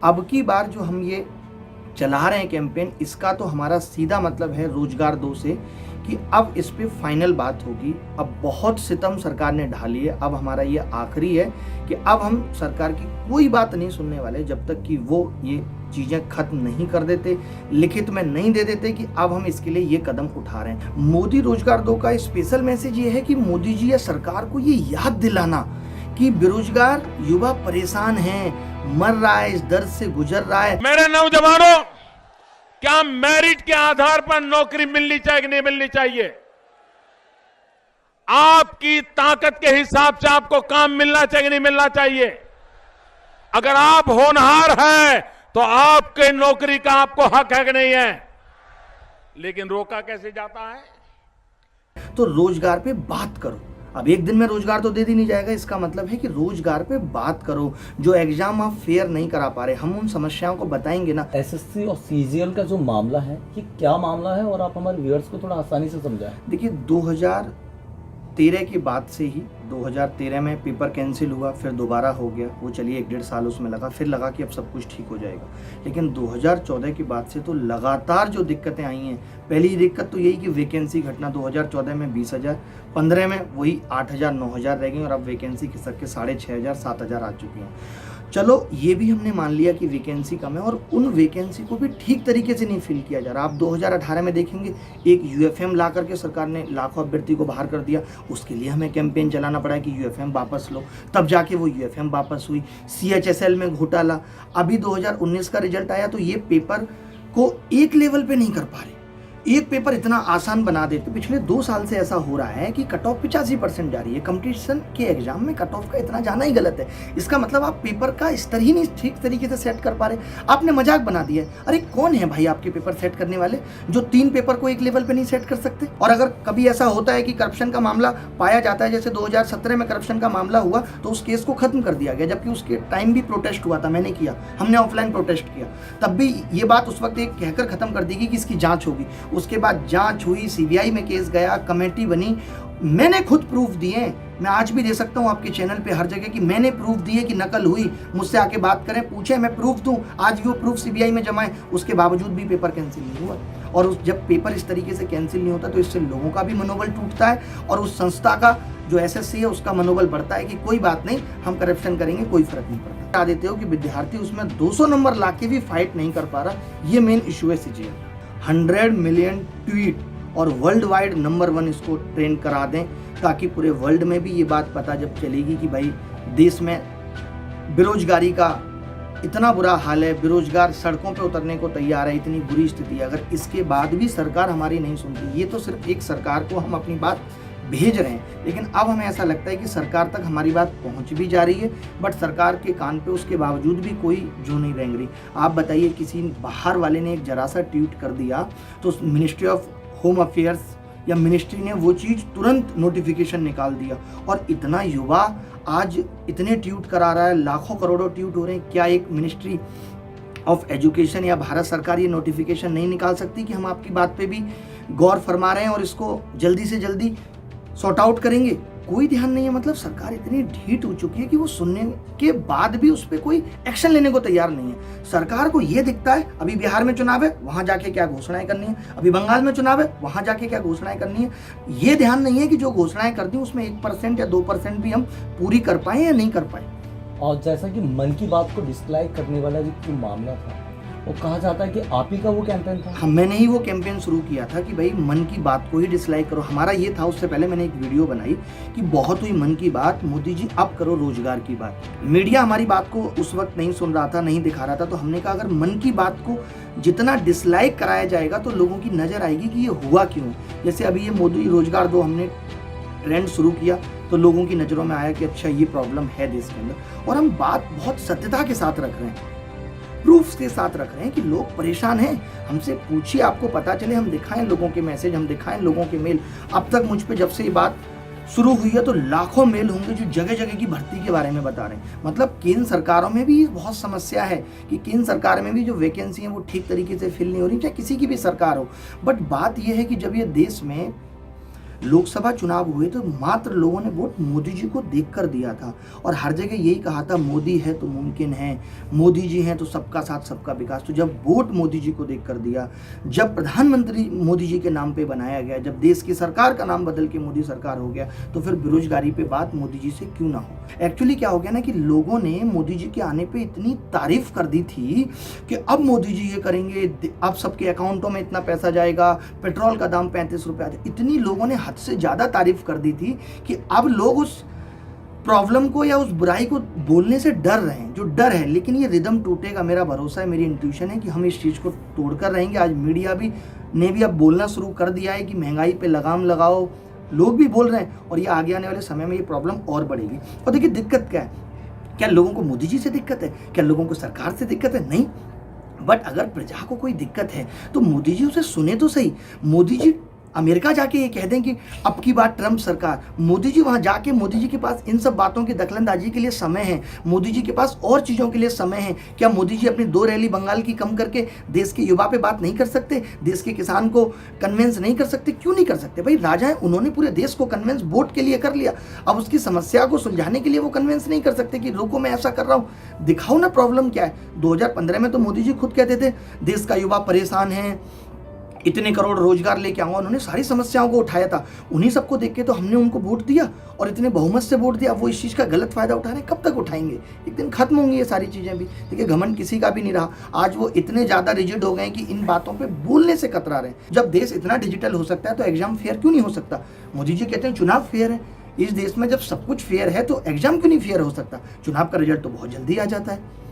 अब की बार जो हम ये चला रहे हैं कैंपेन, इसका तो हमारा सीधा मतलब है रोजगार 2 से कि अब इस पे फाइनल बात होगी। अब बहुत सितम सरकार ने ढाली है, अब हमारा ये आखिरी है कि अब हम सरकार की कोई बात नहीं सुनने वाले जब तक कि वो ये चीज़ें खत्म नहीं कर देते, लिखित में नहीं दे देते कि अब हम इसके लिए ये कदम उठा रहे हैं। मोदी रोजगार 2 का स्पेशल मैसेज ये है कि मोदी जी या सरकार को ये याद दिलाना कि बेरोजगार युवा परेशान हैं, मर रहा है, इस दर्द से गुजर रहा है। मेरे नौजवानों, क्या मेरिट के आधार पर नौकरी मिलनी चाहिए कि नहीं मिलनी चाहिए? आपकी ताकत के हिसाब से आपको काम मिलना चाहिए कि नहीं मिलना चाहिए? अगर आप होनहार हैं तो आपके नौकरी का आपको हक है कि नहीं है? लेकिन रोका कैसे जाता है? तो रोजगार पे बात करो। अब एक दिन में रोजगार तो दे दी नहीं जाएगा, इसका मतलब है कि रोजगार पे बात करो। जो एग्जाम आप फेयर नहीं करा पा रहे, हम उन समस्याओं को बताएंगे ना। एसएससी और सीजीएल का जो मामला है, ये क्या मामला है और आप हमारे व्यूअर्स को थोड़ा आसानी से समझाएं। देखिए 2013 की बात से ही 2013 में पेपर कैंसिल हुआ, फिर दोबारा हो गया, वो चलिए 1-1.5 साल उसमें लगा, फिर लगा कि अब सब कुछ ठीक हो जाएगा। लेकिन 2014 की बात से तो लगातार जो दिक्कतें आई हैं, पहली दिक्कत तो यही कि वैकेंसी घटना 2014 में 20,000, 15 में वही 8,000 9,000 रह गई और अब वैकेंसी खिसक के 6,500 7,000 आ चुकी हैं। चलो ये भी हमने मान लिया कि वैकेंसी कम है और उन वैकेंसी को भी ठीक तरीके से नहीं फिल किया जा रहा। आप 2018 में देखेंगे एक यूएफएम ला करके सरकार ने लाखों अभ्यर्थी को बाहर कर दिया, उसके लिए हमें कैंपेन चलाना पड़ा कि यूएफएम वापस लो, तब जाके वो यूएफएम वापस हुई। सीएचएसएल में घोटाला, अभी 2019 का रिजल्ट आया तो ये पेपर को एक लेवल पे नहीं कर पा रहे, एक पेपर इतना आसान बना देते। पिछले 2 साल से ऐसा हो रहा है कि कट ऑफ 85% जा रही है। कंपटीशन के एग्जाम में कट ऑफ का इतना जाना ही गलत है। इसका मतलब आप पेपर का स्तर ही नहीं ठीक तरीके से सेट कर पा रहे, आपने मजाक बना दिया है। अरे कौन है भाई आपके पेपर सेट करने वाले जो 3 पेपर को एक लेवल पे नहीं सेट कर सकते? और अगर कभी ऐसा होता है कि करप्शन का मामला पाया जाता है, जैसे 2017 में करप्शन का मामला हुआ तो उस केस को खत्म कर दिया गया, जबकि उसके टाइम भी प्रोटेस्ट हुआ था, मैंने किया, हमने ऑफलाइन प्रोटेस्ट किया, तब भी ये बात उस वक्त एक कहकर खत्म कर दी कि इसकी जांच होगी। उसके बाद जांच हुई, सीबीआई में केस गया, कमेटी बनी, मैंने खुद प्रूफ दिए, मैं आज भी दे सकता हूं आपके चैनल पे हर जगह कि मैंने प्रूफ दिए कि नकल हुई, मुझसे आके बात करें, पूछे, मैं प्रूफ दूं। आज भी वो प्रूफ सीबीआई में जमा है, उसके बावजूद भी पेपर कैंसिल नहीं हुआ। और जब पेपर इस तरीके से कैंसिल नहीं होता तो इससे लोगों का भी मनोबल टूटता है और उस संस्था का जो एसएससी है उसका मनोबल बढ़ता है कि कोई बात नहीं, हम करप्शन करेंगे, कोई फर्क नहीं पड़ता। बता देते हो कि विद्यार्थी उसमें 200 नंबर लाके भी फाइट नहीं कर पा रहा, ये मेन इशू है सीजीएल। 100 मिलियन ट्वीट और वर्ल्ड वाइड नंबर 1 इसको ट्रेंड करा दें, ताकि पूरे वर्ल्ड में भी ये बात पता जब चलेगी कि भाई देश में बेरोजगारी का इतना बुरा हाल है, बेरोजगार सड़कों पे उतरने को तैयार है, इतनी बुरी स्थिति है। अगर इसके बाद भी सरकार हमारी नहीं सुनती, ये तो सिर्फ एक सरकार को हम अपनी बात भेज रहे हैं, लेकिन अब हमें ऐसा लगता है कि सरकार तक हमारी बात पहुंच भी जा रही है, बट सरकार के कान पे उसके बावजूद भी कोई जो नहीं रेंग रही। आप बताइए, किसी बाहर वाले ने एक जरा सा ट्वीट कर दिया तो मिनिस्ट्री ऑफ होम अफेयर्स या मिनिस्ट्री ने वो चीज़ तुरंत नोटिफिकेशन निकाल दिया और इतना युवा आज इतने ट्वीट करा रहा है, लाखों करोड़ों ट्वीट हो रहे हैं। क्या एक मिनिस्ट्री ऑफ एजुकेशन या भारत सरकार ये नोटिफिकेशन नहीं निकाल सकती कि हम आपकी बात पे भी गौर फरमा रहे हैं और इसको जल्दी से जल्दी सॉर्ट आउट करेंगे? कोई ध्यान नहीं है। मतलब सरकार इतनी ढीठ हो चुकी है कि वो सुनने के बाद भी उस पर कोई एक्शन लेने को तैयार नहीं है। सरकार को ये दिखता है अभी बिहार में चुनाव है, वहां जाके क्या घोषणाएं करनी है, अभी बंगाल में चुनाव है, वहां जाके क्या घोषणाएं करनी है। ये ध्यान नहीं है कि जो घोषणाएं कर दी उसमें 1% या 2% भी हम पूरी कर पाए या नहीं कर पाए। और जैसा कि मन की बात को डिसलाइक करने वाला जो मामला था, वो कहा जाता है कि आप ही का वो कैंपेन था। मैंने ही वो कैंपेन शुरू किया था कि भाई मन की बात को ही डिसलाइक करो। हमारा ये था, उससे पहले मैंने एक वीडियो बनाई कि बहुत हुई मन की बात, मोदी जी अब करो रोजगार की बात। मीडिया हमारी बात को उस वक्त नहीं सुन रहा था, नहीं दिखा रहा था, तो हमने कहा अगर मन की बात को जितना डिसलाइक कराया जाएगा तो लोगों की नजर आएगी कि ये हुआ क्यों। जैसे अभी ये मोदी रोजगार 2 हमने ट्रेंड शुरू किया तो लोगों की नज़रों में आया कि अच्छा ये प्रॉब्लम है देश के अंदर, और हम बात बहुत सत्यता के साथ रख रहे हैं, प्रूफ्स के साथ रख रहे हैं कि लोग परेशान हैं। हमसे पूछिए, आपको पता चले, हम दिखाएं लोगों के मैसेज, हम दिखाएं लोगों के मेल। अब तक मुझ पे जब से ये बात शुरू हुई है तो लाखों मेल होंगे जो जगह जगह की भर्ती के बारे में बता रहे हैं। मतलब केंद्र सरकारों में भी बहुत समस्या है कि केंद्र सरकार में भी जो वैकेंसी है वो ठीक तरीके से फिल नहीं हो रही, चाहे किसी की भी सरकार हो। बट बात यह है कि जब ये देश में लोकसभा चुनाव हुए तो मात्र लोगों ने वोट मोदी जी को देखकर दिया था और हर जगह यही कहा था मोदी है तो मुमकिन है, मोदी जी हैं तो सबका साथ सबका विकास। तो जब वोट मोदी जी को देखकर दिया, जब प्रधानमंत्री मोदी जी के नाम पे बनाया गया, जब देश की सरकार का नाम बदल के मोदी सरकार हो गया, तो फिर बेरोजगारी पे बात मोदी जी से क्यों ना हो। एक्चुअली क्या हो गया ना कि लोगों ने मोदी जी के आने पे इतनी तारीफ कर दी थी कि अब मोदी जी ये करेंगे, अब सबके अकाउंटों में इतना पैसा जाएगा, पेट्रोल का दाम 35 रुपये आ जाए। इतनी लोगों ने हद से ज्यादा तारीफ कर दी थी कि अब लोग उस प्रॉब्लम को या उस बुराई को बोलने से डर रहे हैं, जो डर है। लेकिन ये रिदम टूटेगा, मेरा भरोसा है, मेरी इंट्यूशन है कि हम इस चीज़ को तोड़कर रहेंगे। आज मीडिया ने भी अब बोलना शुरू कर दिया है कि महंगाई पे लगाम लगाओ, लोग भी बोल रहे हैं और ये आगे आने वाले समय में ये प्रॉब्लम और बढ़ेगी। और देखिए दिक्कत क्या है, क्या लोगों को मोदी जी से दिक्कत है, क्या लोगों को सरकार से दिक्कत है? नहीं। बट अगर प्रजा को कोई दिक्कत है तो मोदी जी उसे सुने तो सही। मोदी जी अमेरिका जाके ये कह दें कि अब की बात ट्रंप सरकार, मोदी जी वहाँ जाके, मोदी जी के पास इन सब बातों की दखलंदाजी के लिए समय है, मोदी जी के पास और चीज़ों के लिए समय है। क्या मोदी जी अपनी 2 रैली बंगाल की कम करके देश के युवा पे बात नहीं कर सकते, देश के किसान को कन्विंस नहीं कर सकते? क्यों नहीं कर सकते भाई? राजा है, उन्होंने पूरे देश को कन्विंस वोट के लिए कर लिया। अब उसकी समस्या को सुलझाने के लिए वो कन्विंस नहीं कर सकते कि रुको मैं ऐसा कर रहा हूँ, दिखाओ ना प्रॉब्लम क्या है। 2015 में तो मोदी जी खुद कहते थे देश का युवा परेशान है, इतने करोड़ रोजगार लेके आऊंगा। उन्होंने सारी समस्याओं को उठाया था, उन्हीं सबको देख के तो हमने उनको वोट दिया और इतने बहुमत से वोट दिया। वो इस चीज़ का गलत फायदा उठा रहे हैं, कब तक उठाएंगे? एक दिन खत्म होंगी ये सारी चीज़ें भी। देखिए घमंड किसी का भी नहीं रहा, आज वो इतने ज़्यादा रिजिड हो गए कि इन बातों पर बोलने से कतरा रहे हैं। जब देश इतना डिजिटल हो सकता है तो एग्जाम फेयर क्यों नहीं हो सकता? मोदी जी कहते हैं चुनाव फेयर है। इस देश में जब सब कुछ फेयर है तो एग्जाम क्यों नहीं फेयर हो सकता? चुनाव का रिजल्ट तो बहुत जल्दी आ जाता है।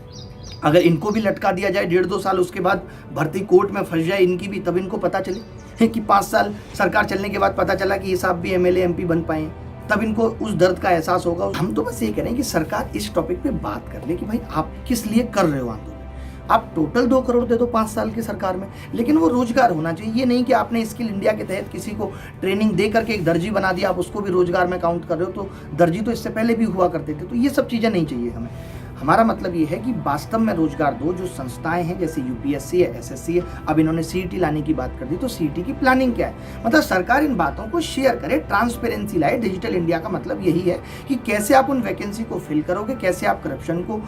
अगर इनको भी लटका दिया जाए 1.5-2 साल, उसके बाद भर्ती कोर्ट में फंस जाए इनकी भी, तब इनको पता चले कि 5 साल सरकार चलने के बाद पता चला कि ये साहब भी एमएलए एमपी बन पाए, तब इनको उस दर्द का एहसास होगा। हम तो बस ये कह रहे हैं कि सरकार इस टॉपिक पे बात कर ले कि भाई आप किस लिए कर रहे हो आंदोलन। आप टोटल 2 करोड़ दे दो 5 साल की सरकार में, लेकिन वो रोजगार होना चाहिए। ये नहीं कि आपने स्किल इंडिया के तहत किसी को ट्रेनिंग दे करके एक दर्जी बना दिया, आप उसको भी रोजगार में काउंट कर रहे हो। तो दर्जी तो इससे पहले भी हुआ करते थे। तो ये सब चीज़ें नहीं चाहिए हमें। हमारा मतलब ये है कि वास्तव में रोजगार दो। जो संस्थाएं हैं जैसे यूपीएससी है, एसएससी है, अब इन्होंने सीईटी लाने की बात कर दी, तो सीईटी की प्लानिंग क्या है? मतलब सरकार इन बातों को शेयर करे, ट्रांसपेरेंसी लाए। डिजिटल इंडिया का मतलब यही है कि कैसे आप उन वैकेंसी को फिल करोगे, कैसे आप करप्शन को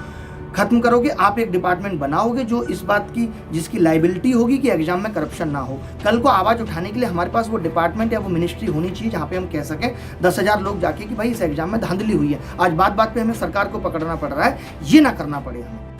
खत्म करोगे। आप एक डिपार्टमेंट बनाओगे जो इस बात की, जिसकी लाइबिलिटी होगी कि एग्जाम में करप्शन ना हो। कल को आवाज़ उठाने के लिए हमारे पास वो डिपार्टमेंट या वो मिनिस्ट्री होनी चाहिए जहाँ पे हम कह सकें 10,000 लोग जाके कि भाई इस एग्जाम में धांधली हुई है। आज बात बात पे हमें सरकार को पकड़ना पड़ रहा है, ये ना करना पड़े हमें।